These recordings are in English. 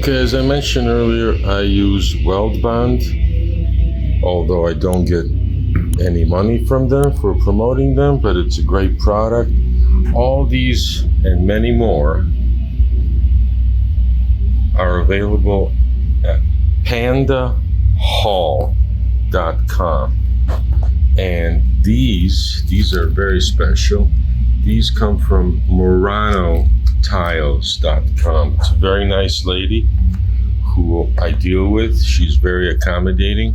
Okay, as I mentioned earlier, I use Weld Bond, although I don't get any money from them for promoting them, but it's a great product. All these and many more are available at pandahall.com. And these are very special. These come from muranotiles.com. It's a very nice lady who I deal with. She's very accommodating.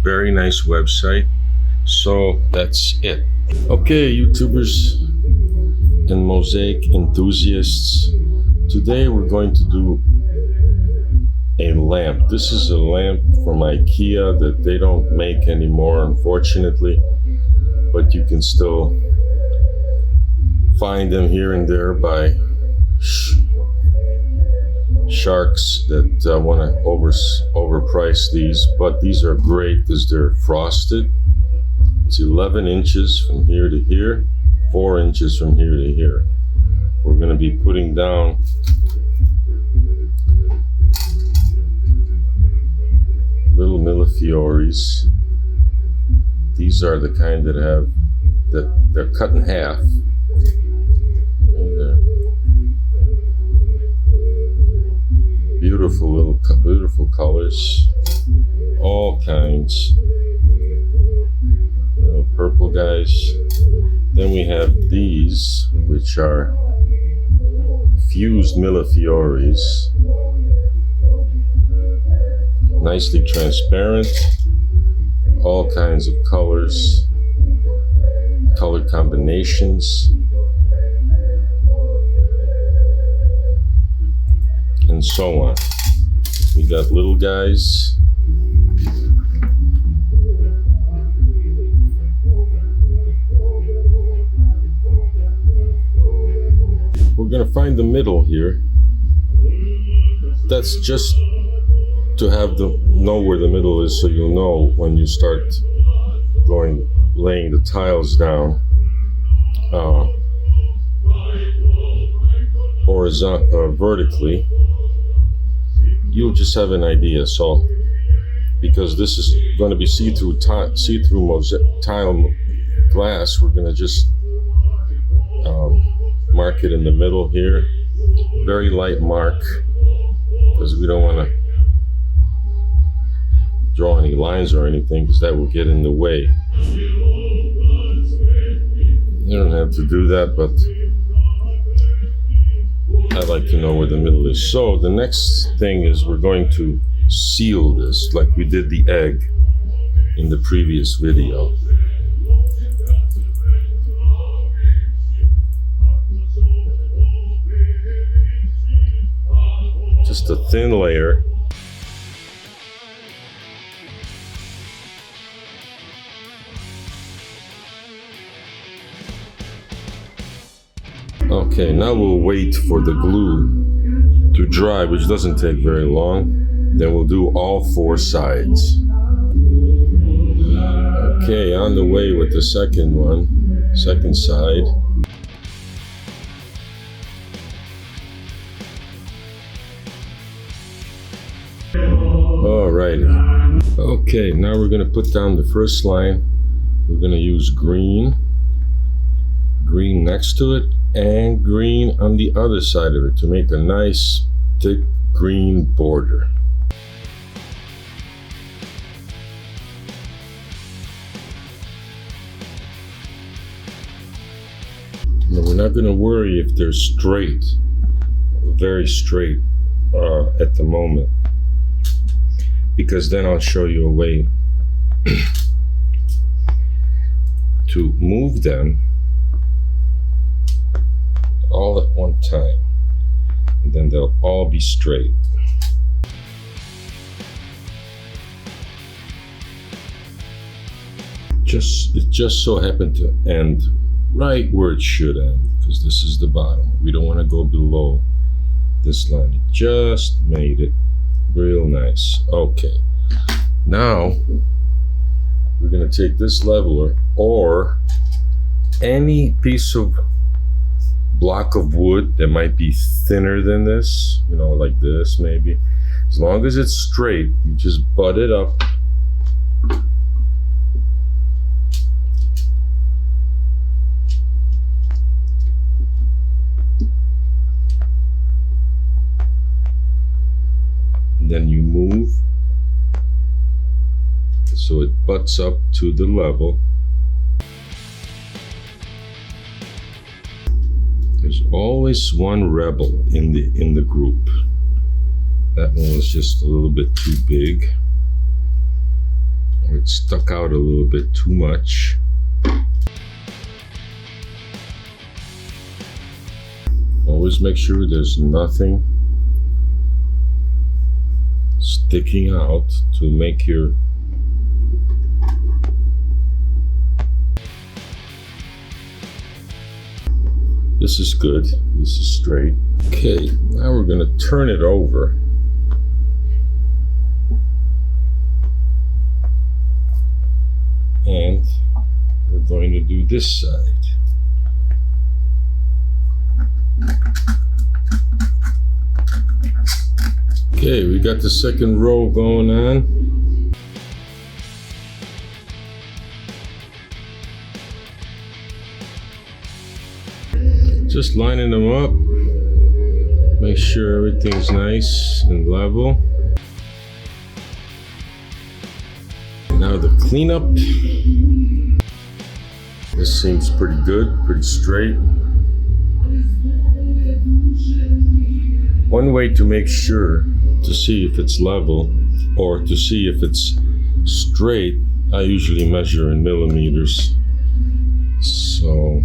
Very nice website. So that's it. Okay, YouTubers and Mosaic enthusiasts. Today we're going to do a lamp. This is a lamp from IKEA that they don't make anymore, unfortunately, but you can still find them here and there by sharks that want to overprice these, but these are great because they're frosted. It's 11 inches from here to here, 4 inches from here to here. We're going to be putting down little millefioris. These are the kind that have they're cut in half. Beautiful colors, all kinds. Little purple guys. Then we have these, which are fused millefioris. Nicely transparent, all kinds of colors, color combinations, and so on. We got little guys. We're gonna find the middle here. That's just to have know where the middle is, so you'll know when you start laying the tiles down vertically. You'll just have an idea. So because this is going to be see-through tile glass, we're going to just mark it in the middle here. Very light mark, because we don't want to draw any lines or anything, because that will get in the way. You don't have to do that, but I like to know where the middle is. So the next thing is we're going to seal this like we did the egg in the previous video. Just a thin layer. Okay, now we'll wait for the glue to dry, which doesn't take very long. Then we'll do all 4 sides. Okay, on the way with the second side. Alrighty. Okay, now we're gonna put down the first line. We're gonna use green next to it, and green on the other side of it to make a nice thick green border. Now we're not going to worry if they're straight, very straight at the moment, because then I'll show you a way to move them all at one time, and then they'll all be straight. It just so happened to end right where it should end, because this is the bottom. We don't want to go below this line. It just made it real nice. Okay, now we're going to take this leveler or any piece of block of wood that might be thinner than this, you know, like this maybe. As long as it's straight, you just butt it up. And then you move so it butts up to the level. There's always one rebel in the group. That one was just a little bit too big, or it stuck out a little bit too much. Always make sure there's nothing sticking out to make your This is good. This is straight. Okay, now we're going to turn it over. And we're going to do this side. Okay, we got the second row going on. Just lining them up. Make sure everything's nice and level. Now the cleanup. This seems pretty good, pretty straight. One way to make sure to see if it's level or to see if it's straight, I usually measure in millimeters. So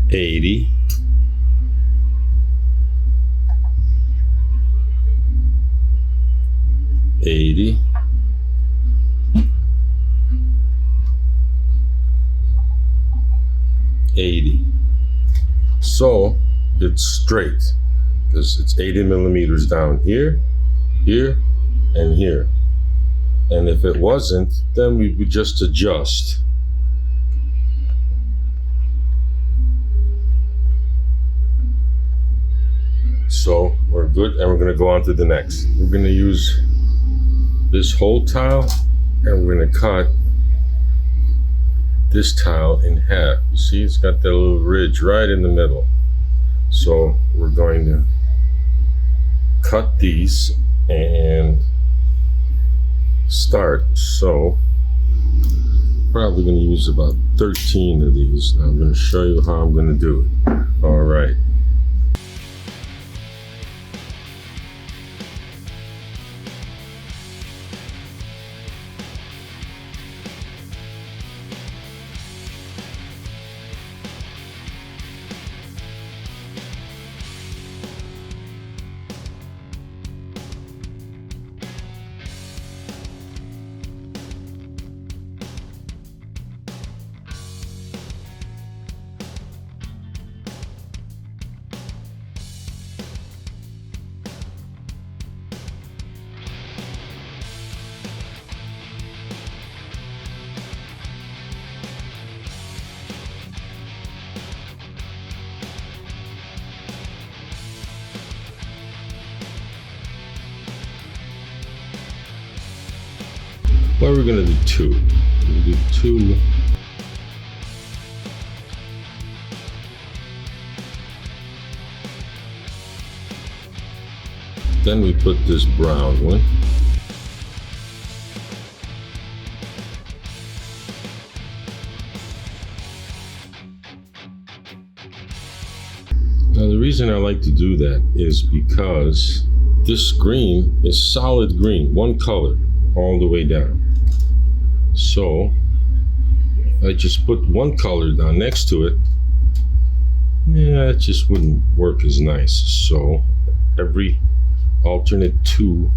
80. 80. 80. So it's straight because it's 80 millimeters down here, here, and here. And if it wasn't, then we would just adjust. So we're good, and we're going to go on to the next. We're going to use this whole tile, and we're going to cut this tile in half. You see, it's got that little ridge right in the middle. So we're going to cut these and start. So probably going to use about 13 of these. Now I'm going to show you how I'm going to do it. All right. Well, we're going to do two. We're going to do two. Then we put this brown one. Now the reason I like to do that is because this green is solid green, one color all the way down. So if I just put one color down next to it, it just wouldn't work as nice. So every alternate two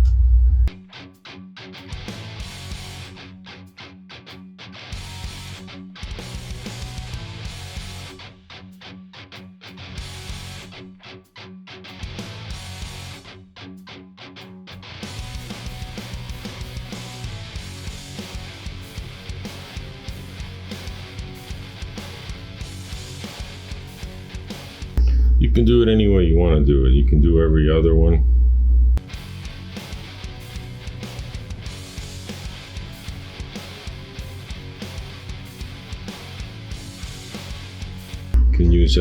You can do it any way you want to do it. You can do every other one. You can use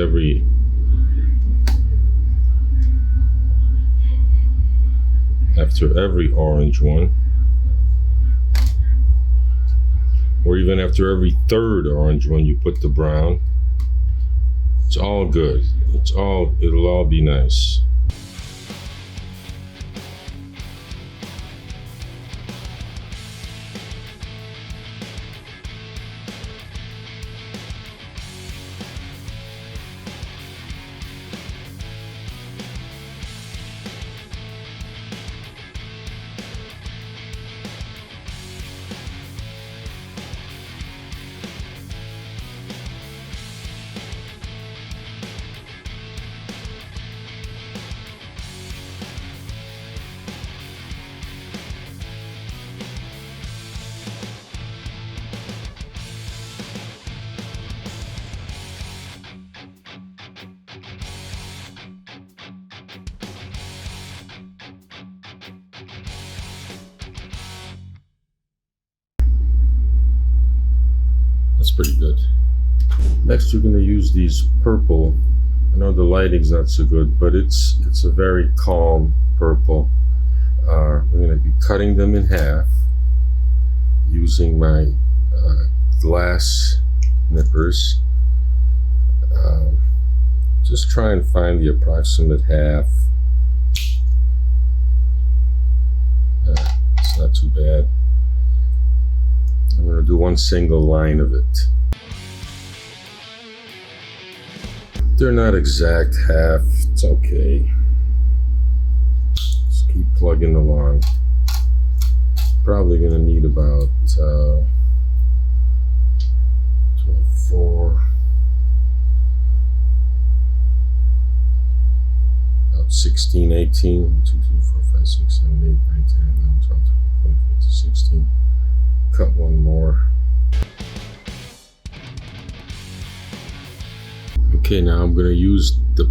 after every orange one, or even after every third orange one, you put the brown. It's all good. It'll all be nice. That's pretty good. Next, we're going to use these purple. I know the lighting's not so good, but it's a very calm purple. We're going to be cutting them in half using my glass nippers. Just try and find the approximate half. It's not too bad. I'm going to do one single line of it. They're not exact half, it's okay. Just keep plugging along. Probably going to need about 24, about 16, 18, 1, 2, 3, 4, 5, 6, 7, 8, 9, 10, 11, 12, 13, 14, 15, 16. Cut one more. Okay, now I'm going to use the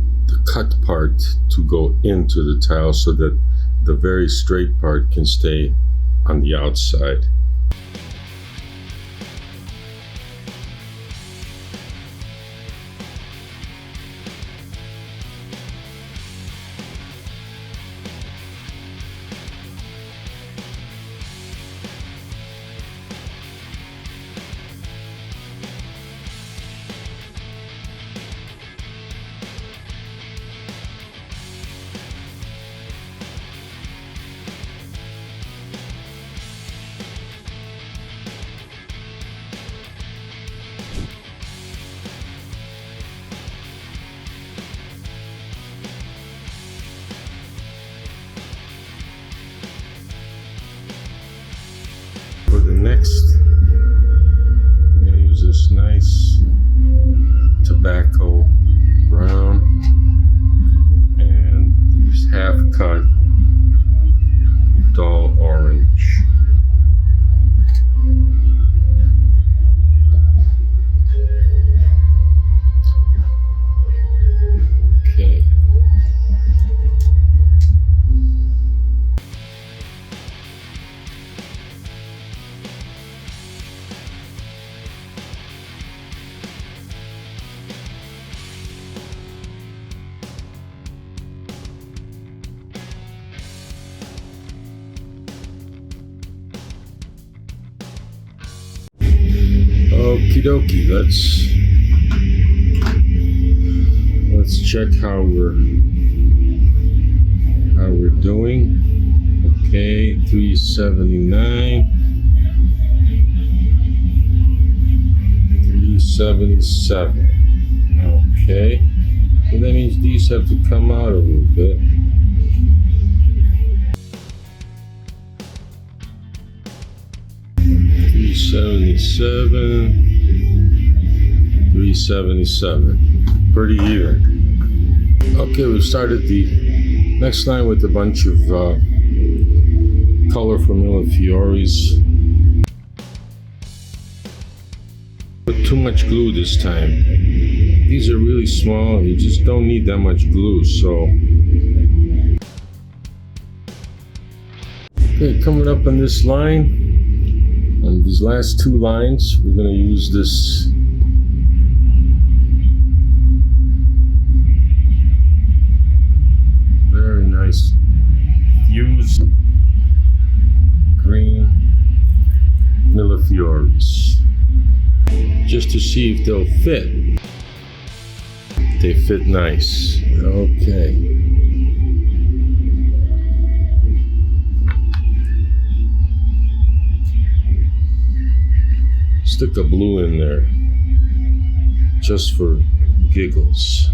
cut part to go into the tile so that the very straight part can stay on the outside. For the next, I'm going to use this nice tobacco brown and these half cut dull orange. Okay. Okie dokie, let's check how we're doing. Okay, 379, 377. Okay, so that means these have to come out a little bit. $377, $377, pretty even. Okay, we've started the next line with a bunch of colorful millefioris. Put too much glue this time. These are really small. You just don't need that much glue. So, okay, coming up on this line, on these last two lines, we're going to use this very nice fused green millefioris, just to see if they'll fit. They fit nice. Okay. Stick a blue in there, just for giggles.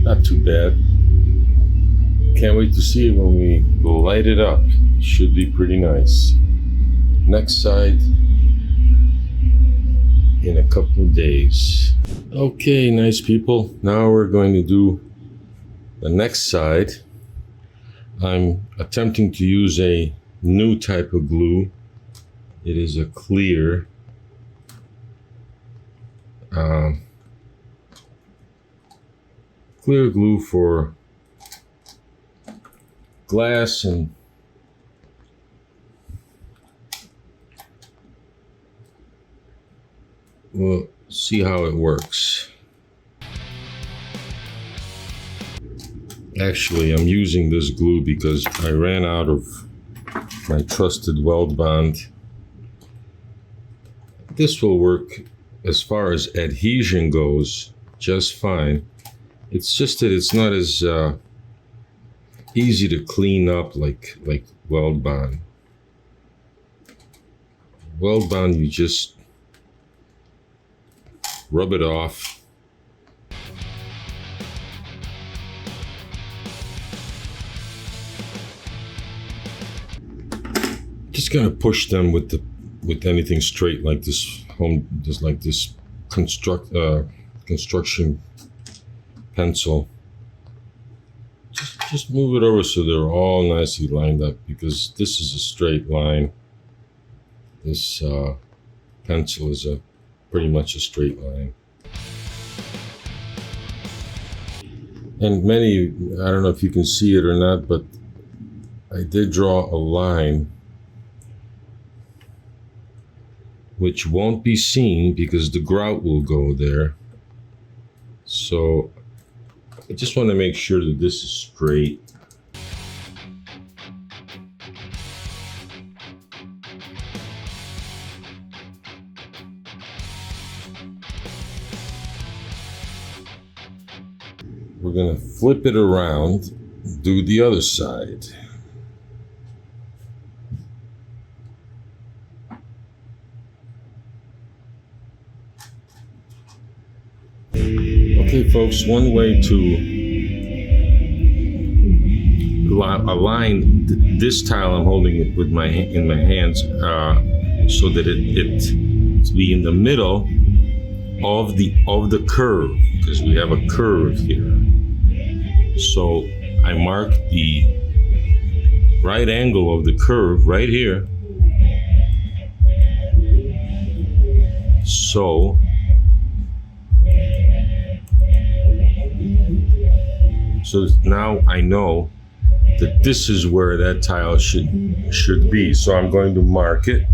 Not too bad. Can't wait to see it when we light it up. It should be pretty nice. Next side in a couple of days. Okay, nice people. Now we're going to do the next side. I'm attempting to use a new type of glue. It is a clear clear glue for glass, and we'll see how it works. Actually, I'm using this glue because I ran out of my trusted weld bond. This will work as far as adhesion goes just fine. It's just that it's not as easy to clean up like weld bond. Weld bond, you just rub it off. Just gotta push them with anything straight like this construction pencil. Just move it over so they're all nicely lined up, because this is a straight line. This pencil is pretty much a straight line. And I don't know if you can see it or not, but I did draw a line which won't be seen because the grout will go there. So I just want to make sure that this is straight. We're going to flip it around, do the other side. Okay, folks, one way to align this tile, I'm holding it with in my hands, so that it be in the middle of the curve, because we have a curve here. So I mark the right angle of the curve right here. So now I know that this is where that tile should be. So I'm going to mark it.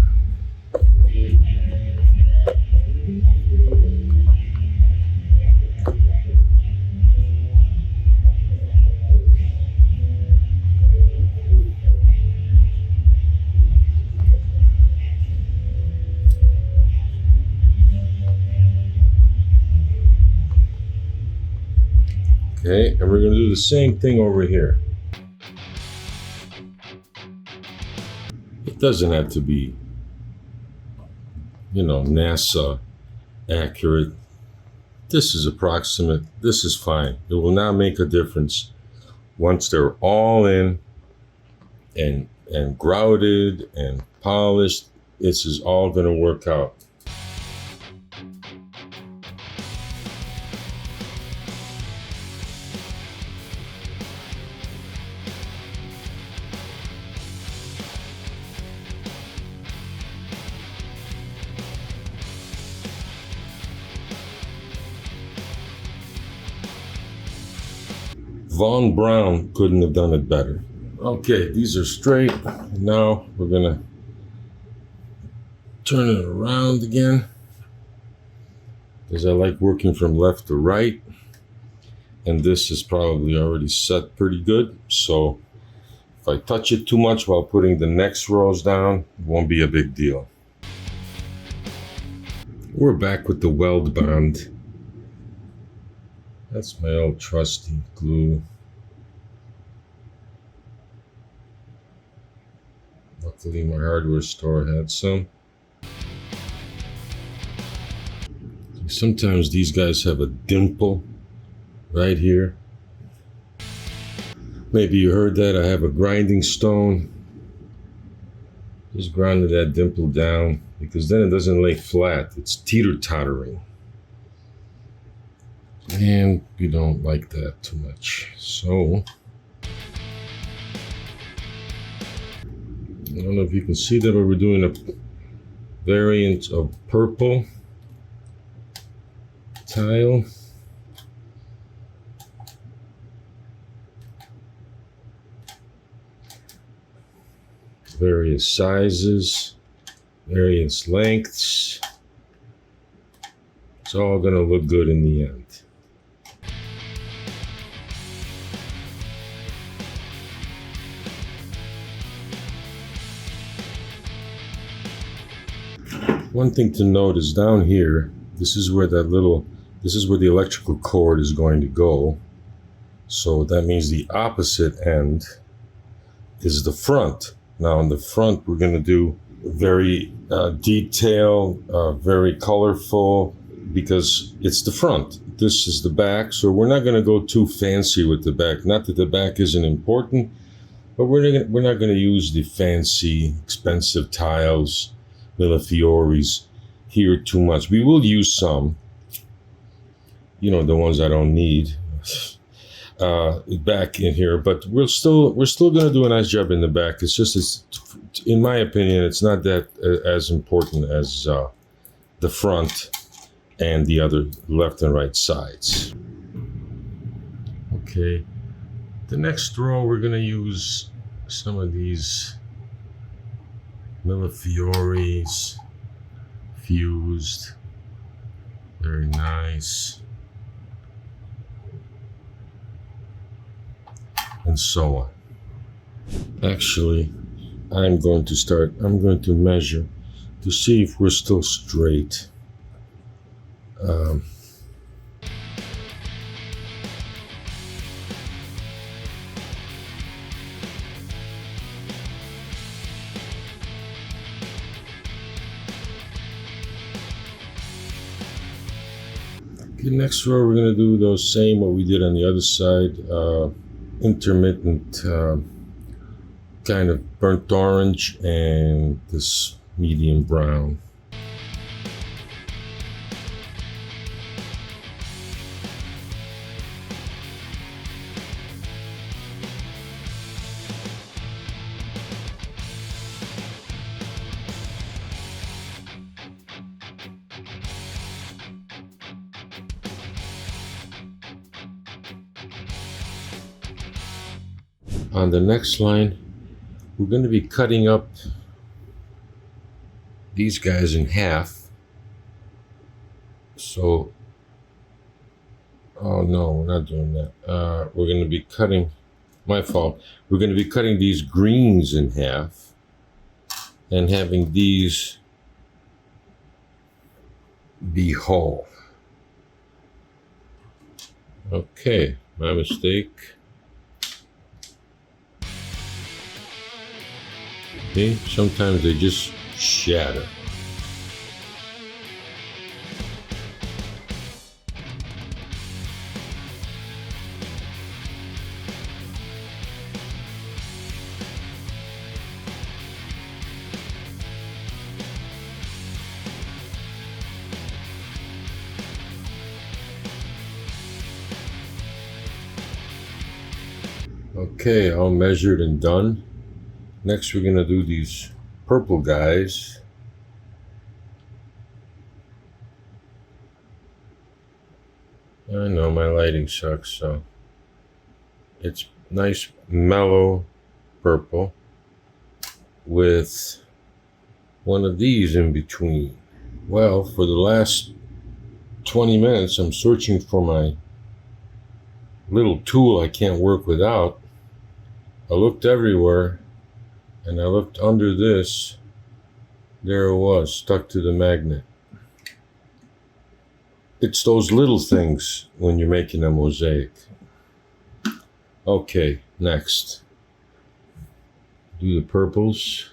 Okay, and we're going to do the same thing over here. It doesn't have to be, NASA accurate. This is approximate. This is fine. It will not make a difference once they're all in and grouted and polished. This is all going to work out. Von Braun couldn't have done it better. Okay, these are straight. Now we're gonna turn it around again, because I like working from left to right. And this is probably already set pretty good. So if I touch it too much while putting the next rows down, it won't be a big deal. We're back with the weld bond. That's my old trusty glue. Luckily my hardware store had some. Sometimes these guys have a dimple right here. Maybe you heard that. I have a grinding stone. Just grinded that dimple down, because then it doesn't lay flat. It's teeter-tottering. And we don't like that too much. So, I don't know if you can see that, but we're doing a variant of purple tile. Various sizes, various lengths. It's all going to look good in the end. One thing to note is down here, this is where the electrical cord is going to go. So that means the opposite end is the front. Now in the front, we're going to do very detailed, very colorful, because it's the front. This is the back, so we're not going to go too fancy with the back. Not that the back isn't important, but we're not going to use the fancy, expensive tiles, millefioris here too much. We will use some, the ones I don't need, back in here, but we're still going to do a nice job in the back. It's just, in my opinion, it's not that as important as the front and the other left and right sides. Okay, the next row we're going to use some of these millefioris, fused, very nice, and so on. Actually, I'm going to measure to see if we're still straight. Okay, next row we're going to do those same what we did on the other side, intermittent kind of burnt orange and this medium brown. On the next line, we're going to be cutting up these guys in half. So, oh no, we're not doing that. We're going to be cutting, my fault, we're going to be cutting these greens in half and having these be whole. Okay, my mistake. See, sometimes they just shatter. Okay, all measured and done. Next we're going to do these purple guys. I know my lighting sucks, so it's nice mellow purple with one of these in between. Well, for the last 20 minutes I'm searching for my little tool I can't work without. I looked everywhere and I looked under this. There it was, stuck to the magnet. It's those little things when you're making a mosaic. Okay, next. Do the purples.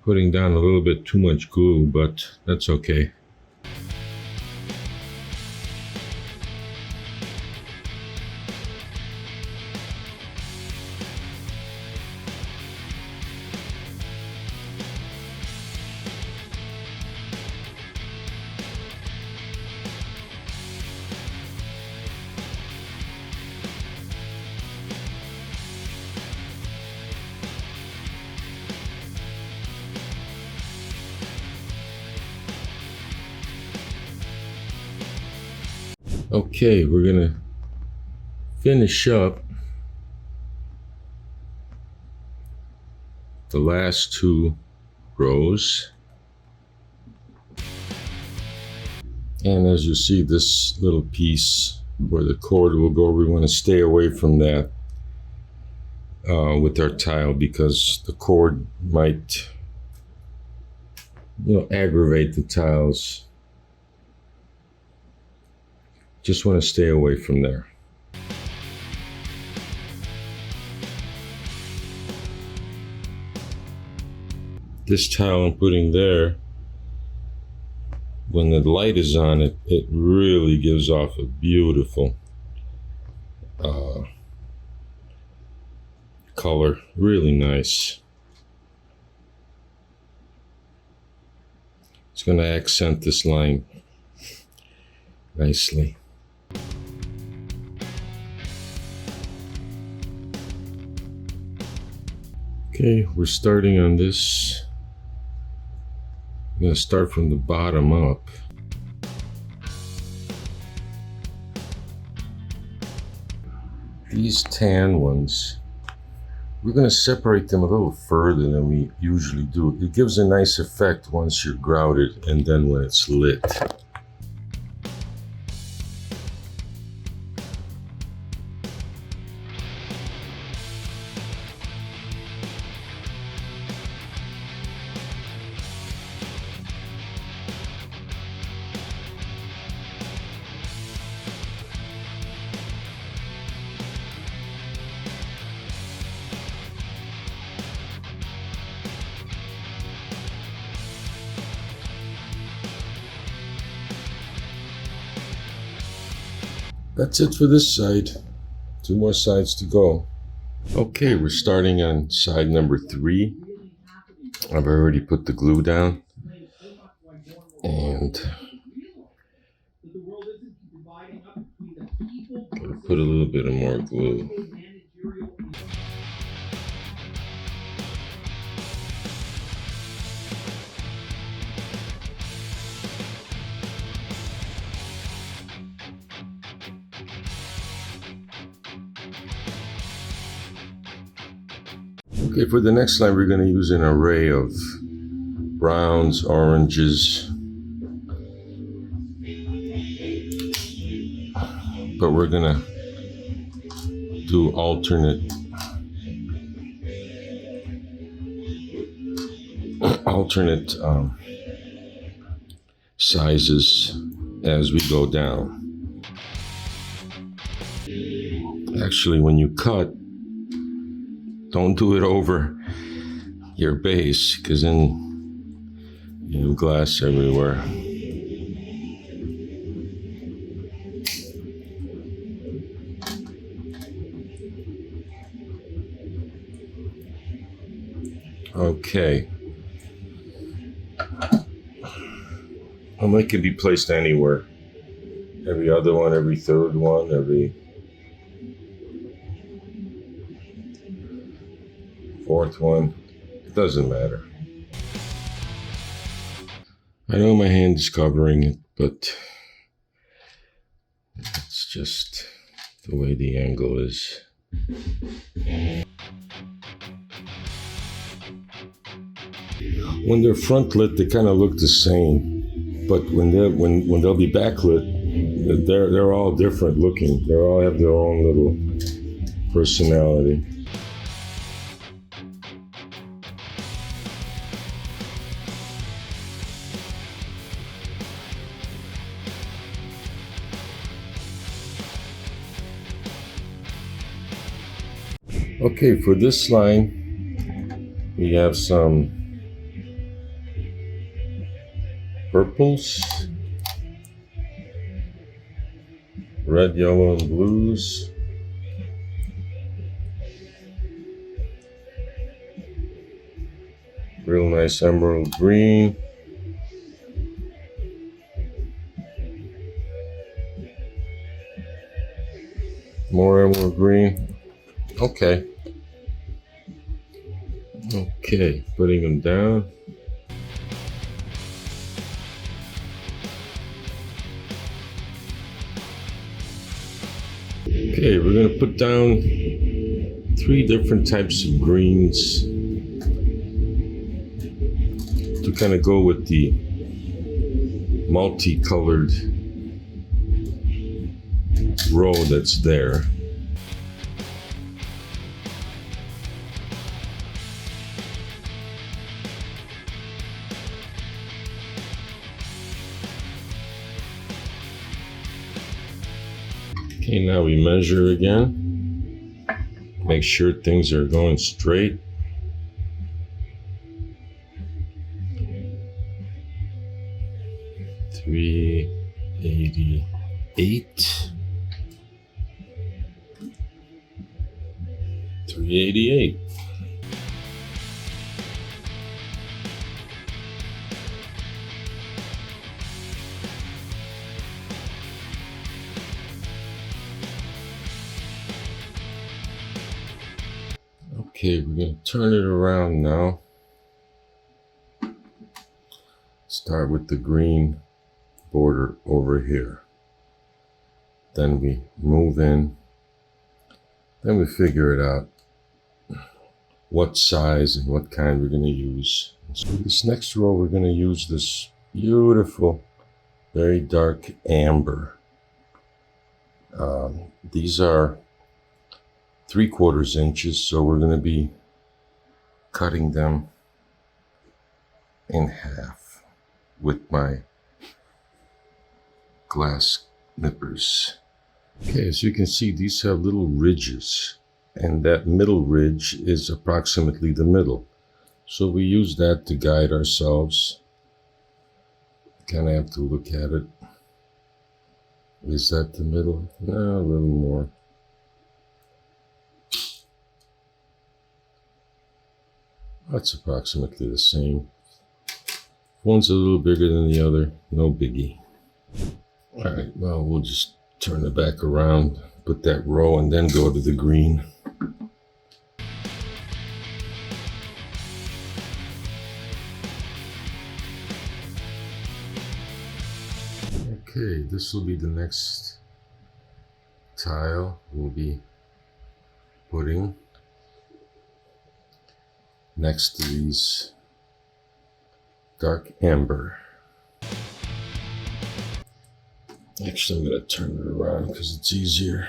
Putting down a little bit too much glue, but that's okay. Okay, we're gonna finish up the last two rows. And as you see, this little piece where the cord will go, we want to stay away from that with our tile, because the cord might, aggravate the tiles. Just want to stay away from there. This tile I'm putting there, when the light is on it, it really gives off a beautiful color. Really nice. It's going to accent this line nicely. Okay, we're starting on this. I'm going to start from the bottom up. These tan ones, we're going to separate them a little further than we usually do. It gives a nice effect once you're grouted and then when it's lit. That's it for this side. 2 more sides to go. Okay, we're starting on side number 3. I've already put the glue down. And put a little bit of more glue. Okay, for the next line, we're going to use an array of browns, oranges, but we're going to do alternate sizes as we go down. Actually, when you cut, don't do it over your base, because then you have glass everywhere. Okay. And they can be placed anywhere. Every other one, every third one, every fourth one. It doesn't matter. I know my hand is covering it, but it's just the way the angle is. When they're front lit, they kind of look the same, but when they'll be backlit, they're all different looking. They all have their own little personality. Okay, for this line, we have some purples, red, yellow, and blues. Real nice emerald green. More emerald green. Okay. Okay, putting them down. Okay, we're going to put down 3 different types of greens to kind of go with the multicolored row that's there. Okay, now we measure again. Make sure things are going straight. $388. $388. Okay, we're going to turn it around now. Start with the green border over here. Then we move in. Then we figure it out what size and what kind we're going to use. So this next row, we're going to use this beautiful, very dark amber. These are 3/4 inches, so we're going to be cutting them in half with my glass nippers. Okay, as you can see, these have little ridges, and that middle ridge is approximately the middle. So we use that to guide ourselves. Kind of have to look at it. Is that the middle? No, a little more. That's approximately the same. One's a little bigger than the other, no biggie. All right, well, we'll just turn it back around, put that row, and then go to the green. Okay, this will be the next tile we'll be putting next to these dark amber. Actually, I'm going to turn it around because it's easier.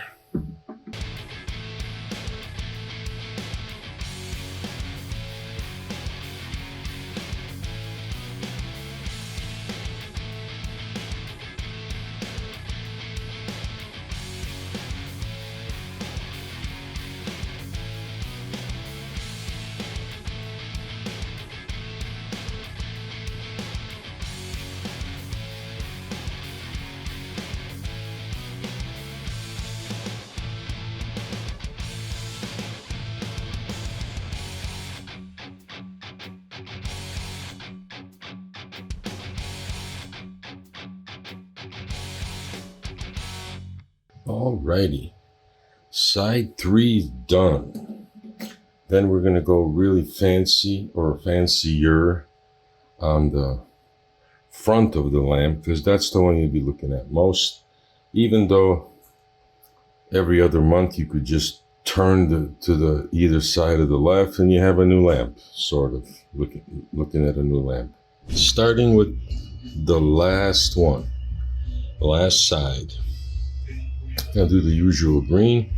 Alrighty, side 3 done. Then we're gonna go really fancy or fancier on the front of the lamp, because that's the one you'll be looking at most. Even though every other month you could just turn to the either side of the left and you have a new lamp, sort of looking at a new lamp. Starting with the last one, the last side. I'll do the usual green.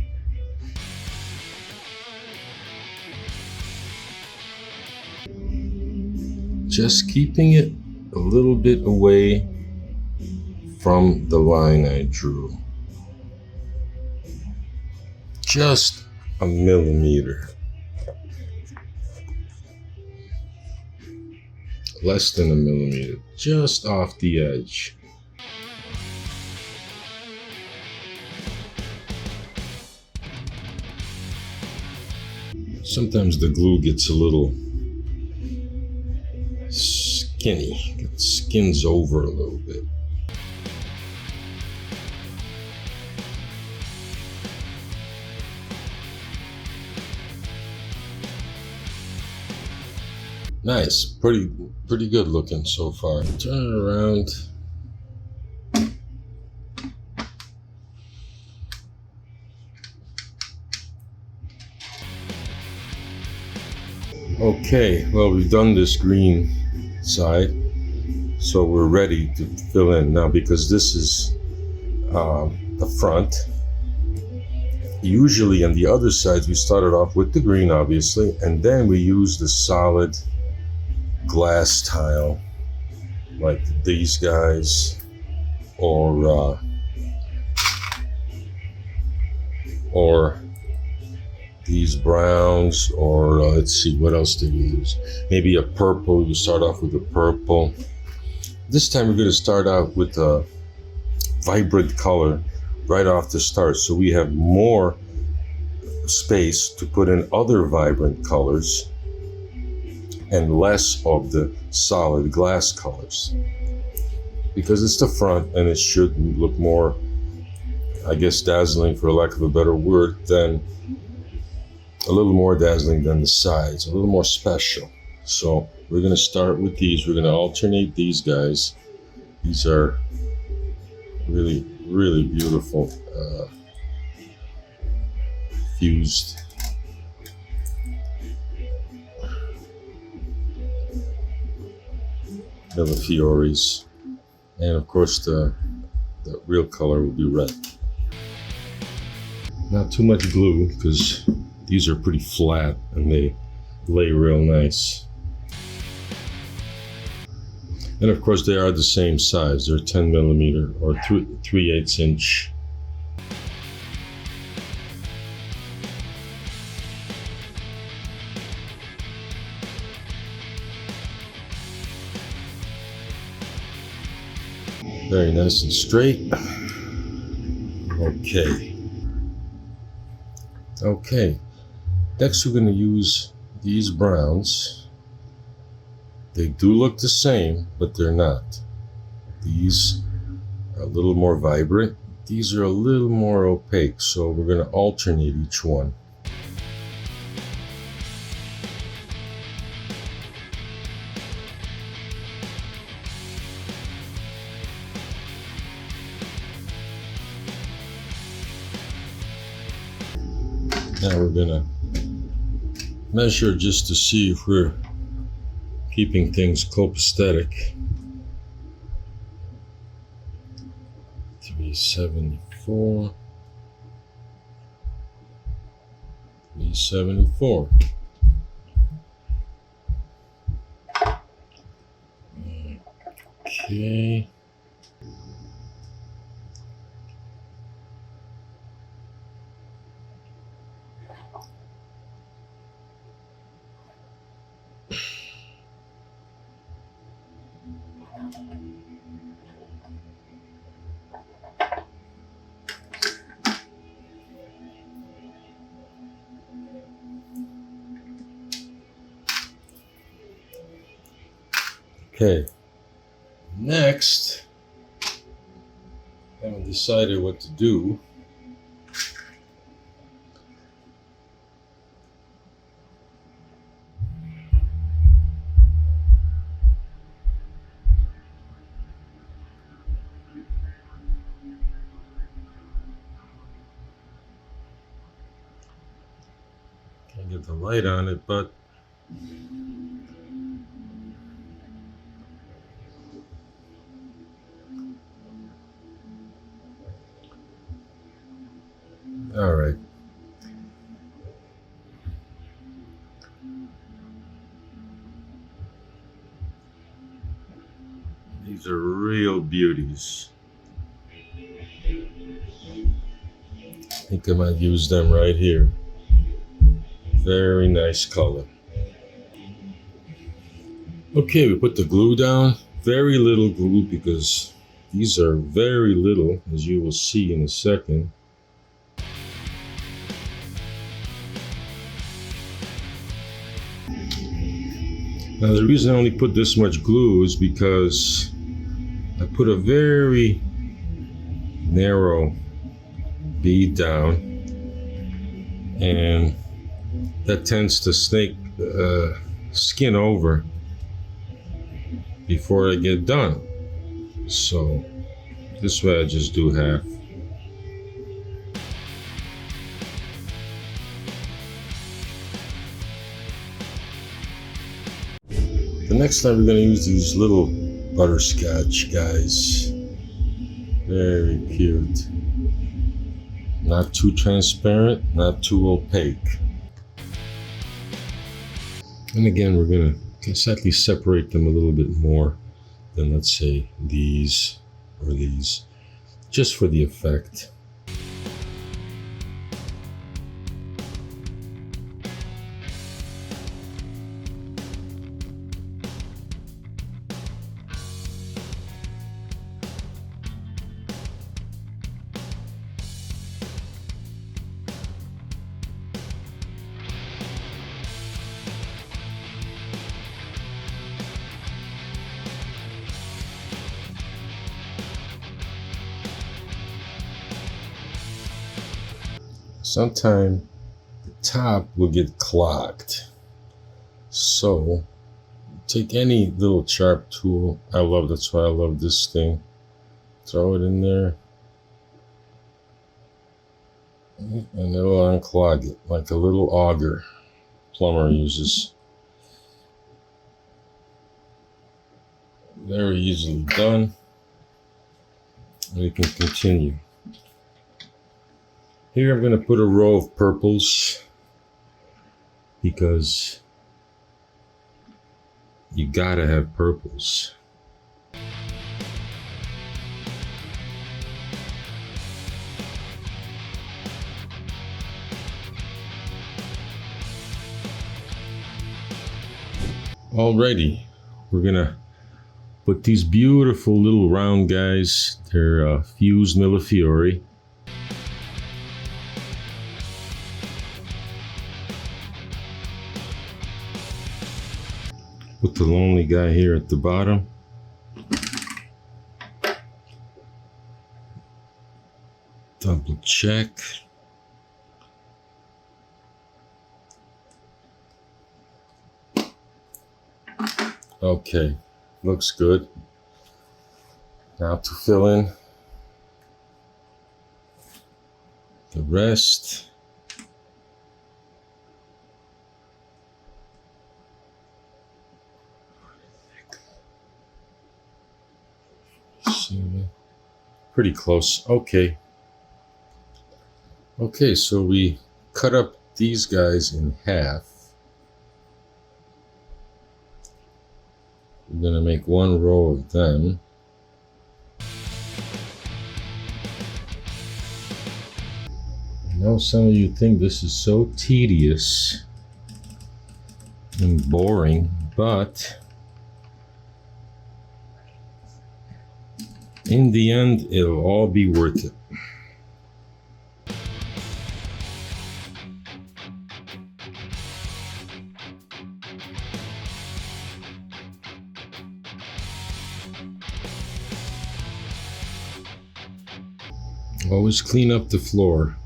Just keeping it a little bit away from the line I drew. Just a millimeter. Less than a millimeter, just off the edge. Sometimes the glue gets a little skinny, it skins over a little bit. Nice, pretty good looking so far. Turn it around. Okay, well, we've done this green side, so we're ready to fill in now, because this is the front. Usually on the other sides we started off with the green, obviously, and then we use the solid glass tile like these guys, or these browns, or let's see, what else did we use? Maybe a purple. We start off with a purple. This time we're going to start out with a vibrant color right off the start, so we have more space to put in other vibrant colors and less of the solid glass colors, because it's the front and it should look more, I guess, dazzling, for lack of a better word, than a little more dazzling than the sides, a little more special. So we're going to start with these. We're going to alternate these guys. These are really beautiful fused millefioris, and of course the real color will be red. Not too much glue, because these are pretty flat and they lay real nice. And of course they are the same size. They're 10 millimeter or 3/8 inch. Very nice and straight. Okay. Next we're going to use these browns. They do look the same, but they're not. These are a little more vibrant. These are a little more opaque, so we're going to alternate each one. Now we're going to measure just to see if we're keeping things copacetic. 374. 374. Okay. Okay, next, I haven't decided what to do. get the light on it, but all right. These are real beauties. I think I might use them right here. Very nice color. Okay, we put the glue down. Very little glue because these are very little, as you will see in a second. Now the reason I only put this much glue is because I put a very narrow bead down, and that tends to snake skin over before I get done. So this way I just do half. The next time we're going to use these little butterscotch guys. Very cute. Not too transparent, not too opaque. And again, we're going to slightly separate them a little bit more than, let's say, these or these, just for the effect. Sometimes the top will get clogged. So take any little sharp tool. That's why I love this thing. Throw it in there. And it'll unclog it like a little auger plumber uses. Very easily done. We can continue. Here I'm going to put a row of purples because you gotta have purples. Alrighty, we're gonna put these beautiful little round guys. They're fused millefiori. Put the lonely guy here at the bottom. Double check. Okay, looks good. Now to fill in the rest. Pretty close. Okay. Okay, so we cut up these guys in half. We're gonna make one row of them. I know some of you think this is so tedious and boring, but in the end, it'll all be worth it. Always clean up the floor.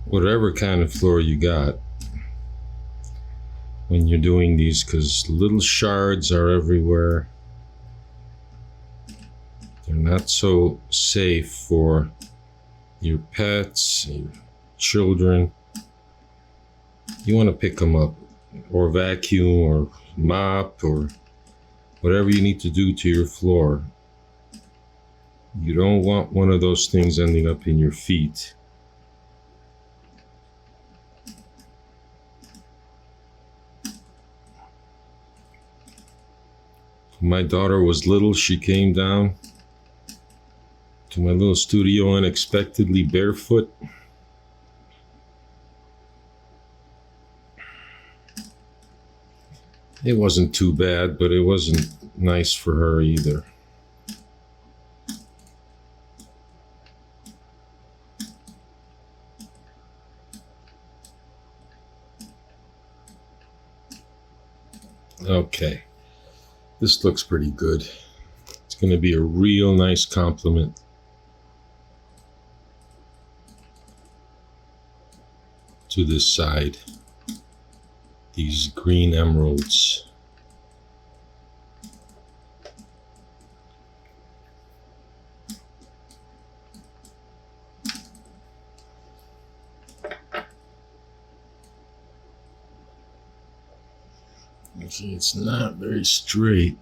Whatever kind of floor you got when you're doing these, because little shards are everywhere. They're not so safe for your pets, your children. you want to pick them up, or vacuum, or mop, or whatever you need to do to your floor. You don't want one of those things ending up in your feet. When my daughter was little, she came down to my little studio unexpectedly barefoot. It wasn't too bad, but it wasn't nice for her either. Okay, this looks pretty good. It's going to be a real nice compliment to this side. These green emeralds. See, it's not very straight.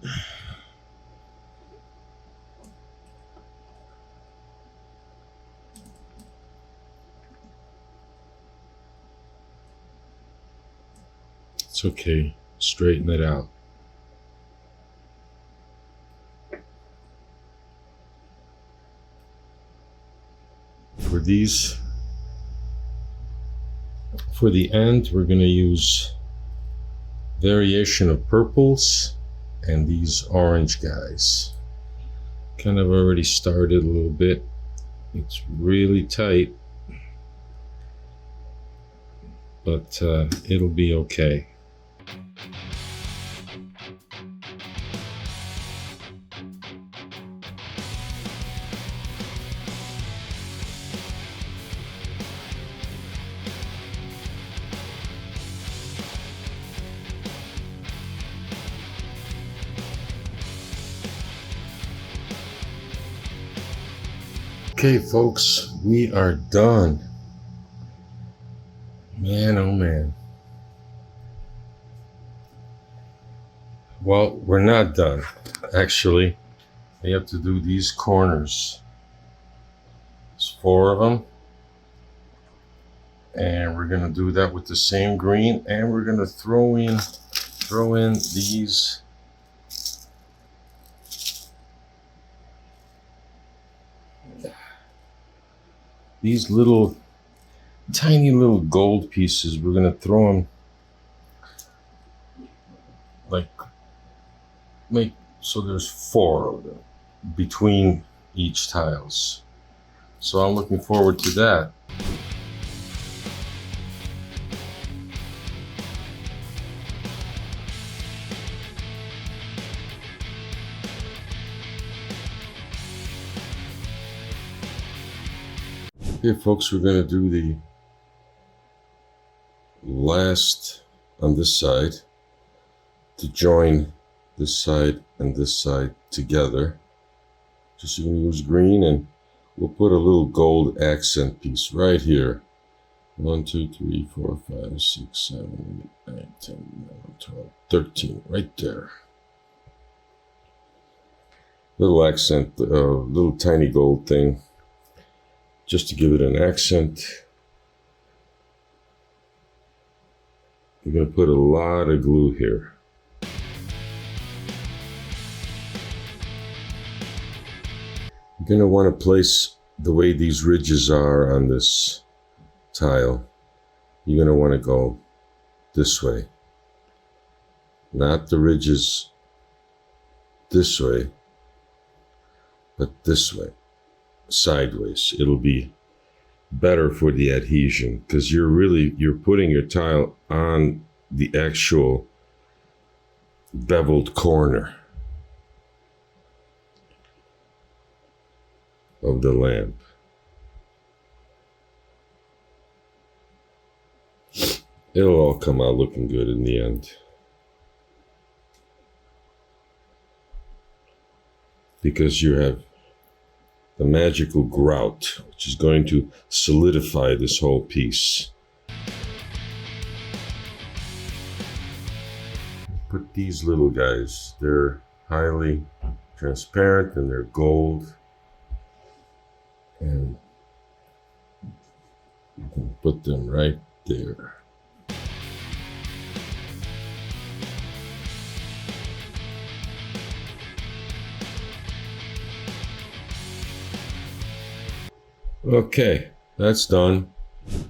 It's okay, straighten it out. For these, for the end, we're going to use variation of purples and these orange guys. Kind of already started a little bit. It's really tight, but it'll be okay. Okay, folks, we are done. Man, oh man. Well, we're not done. Actually, we have to do these corners. There's 4 of them. And we're gonna do that with the same green, and we're gonna throw in these little tiny little gold pieces. We're gonna throw them like, make so there's 4 of them between each tiles. So I'm looking forward to that. Okay, folks, we're going to do the last on this side to join this side and this side together. Just going to use green, and we'll put a little gold accent piece right here. 1, 2, 3, 4, 5, 6, 7, 8, 9, 10, 11, 12, 13, right there. Little accent, little tiny gold thing, just to give it an accent. We're going to put a lot of glue here. You're going to want to place the way these ridges are on this tile. You're going to want to go this way, not the ridges this way, but this way, sideways. It'll be better for the adhesion, because you're putting your tile on the actual beveled corner of the lamp. It'll all come out looking good in the end, because you have the magical grout, which is going to solidify this whole piece. put these little guys. They're highly transparent and they're gold. And you can put them right there. Okay, that's done.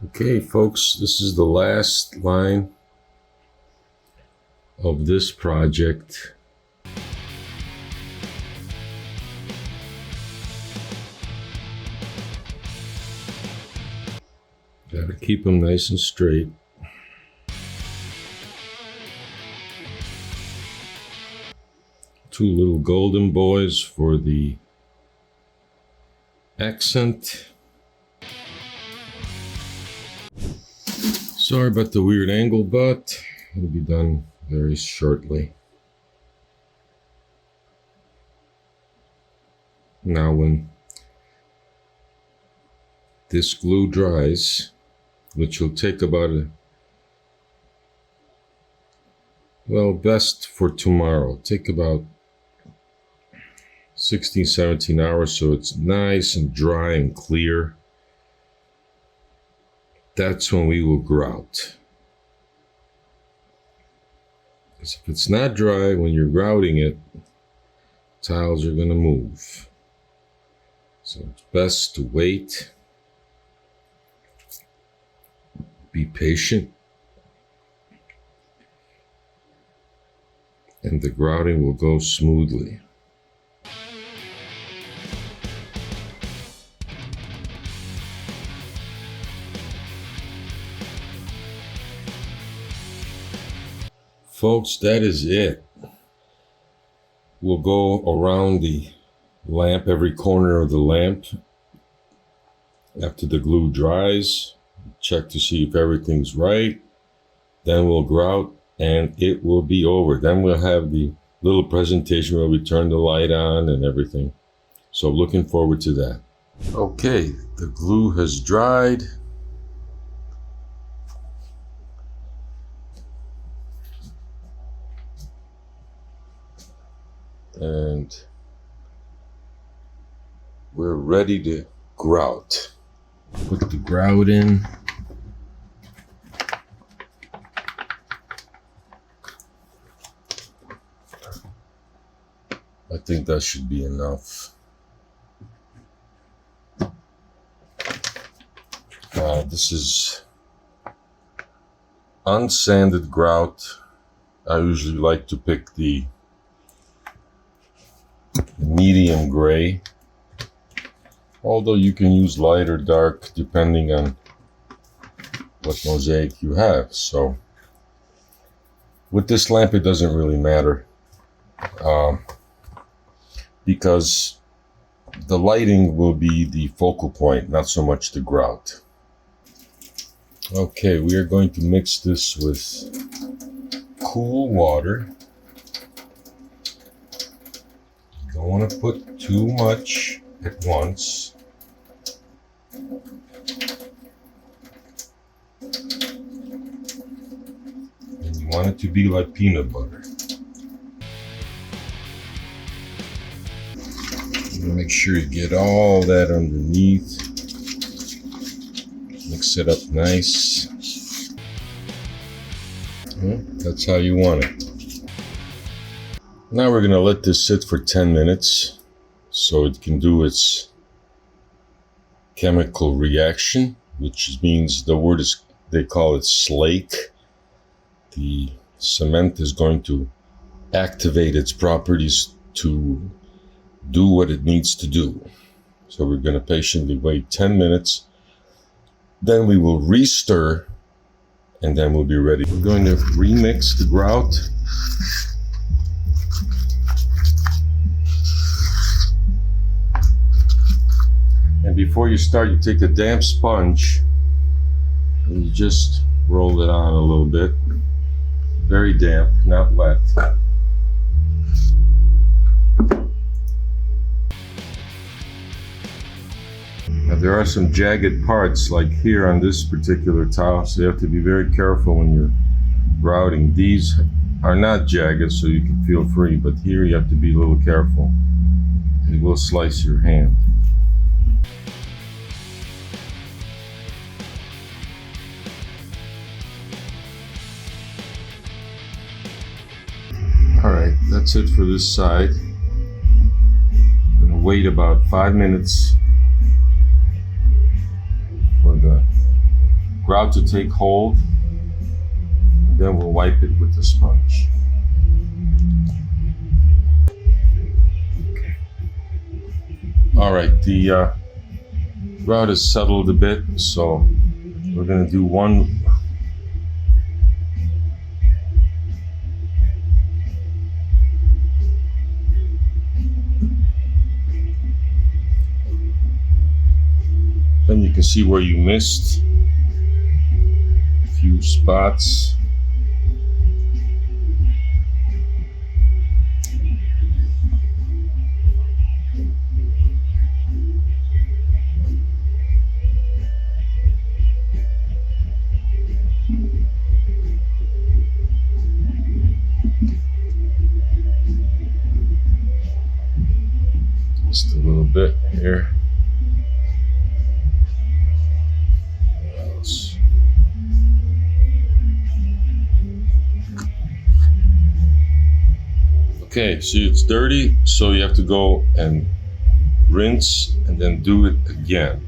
Okay, folks, this is the last line of this project. Gotta keep them nice and straight. Two little golden boys for the accent. Sorry about the weird angle, but it'll be done very shortly. Now when this glue dries, which will take about best for tomorrow, take about 16, 17 hours so it's nice and dry and clear. That's when we will grout. Because if it's not dry when you're grouting it, tiles are going to move. So it's best to wait, be patient, and the grouting will go smoothly. Folks, that is it. We'll go around the lamp, every corner of the lamp. After the glue dries, check to see if everything's right. Then we'll grout and it will be over. Then we'll have the little presentation where we turn the light on and everything. So looking forward to that. Okay, the glue has dried. And we're ready to grout. Put the grout in. I think that should be enough. This is unsanded grout. I usually like to pick the medium gray, although you can use light or dark depending on what mosaic you have. So with this lamp it doesn't really matter because the lighting will be the focal point, not so much the grout. Okay, we are going to mix this with cool water. Don't want to put too much at once. And you want it to be like peanut butter. Make sure you get all that underneath. Mix it up nice. That's how you want it. Now we're going to let this sit for 10 minutes so it can do its chemical reaction, which means the word is, they call it slake. The cement is going to activate its properties to do what it needs to do. So we're going to patiently wait 10 minutes. Then we will re-stir and then we'll be ready. We're going to remix the grout. And before you start, you take a damp sponge and you just roll it on a little bit. Very damp, not wet. Now there are some jagged parts like here on this particular tile, so you have to be very careful when you're grouting. These are not jagged, so you can feel free, but here you have to be a little careful. It will slice your hand. Alright, that's it for this side. I'm gonna wait about 5 minutes for the grout to take hold, and then we'll wipe it with the sponge. Okay. Alright, the grout is settled a bit, so we're gonna do one. Then you can see where you missed a few spots. Just a little bit here. Okay, see, it's dirty, so you have to go and rinse and then do it again.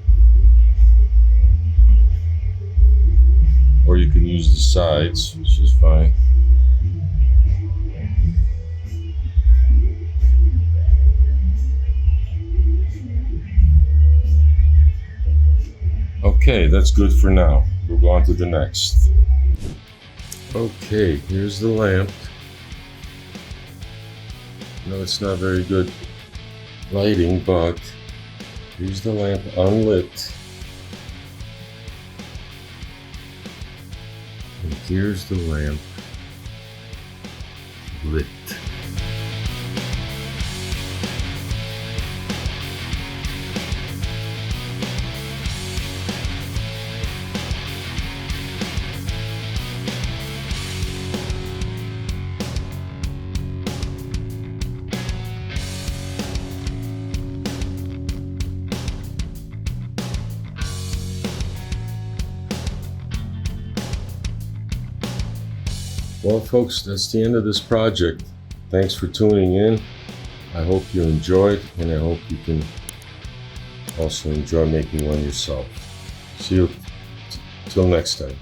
Or you can use the sides, which is fine. Okay, that's good for now. We'll go on to the next. Okay, here's the lamp. No, it's not very good lighting, but here's the lamp unlit. And here's the lamp lit. Well, folks, that's the end of this project. Thanks for tuning in. I hope you enjoyed, and I hope you can also enjoy making one yourself. See you till next time.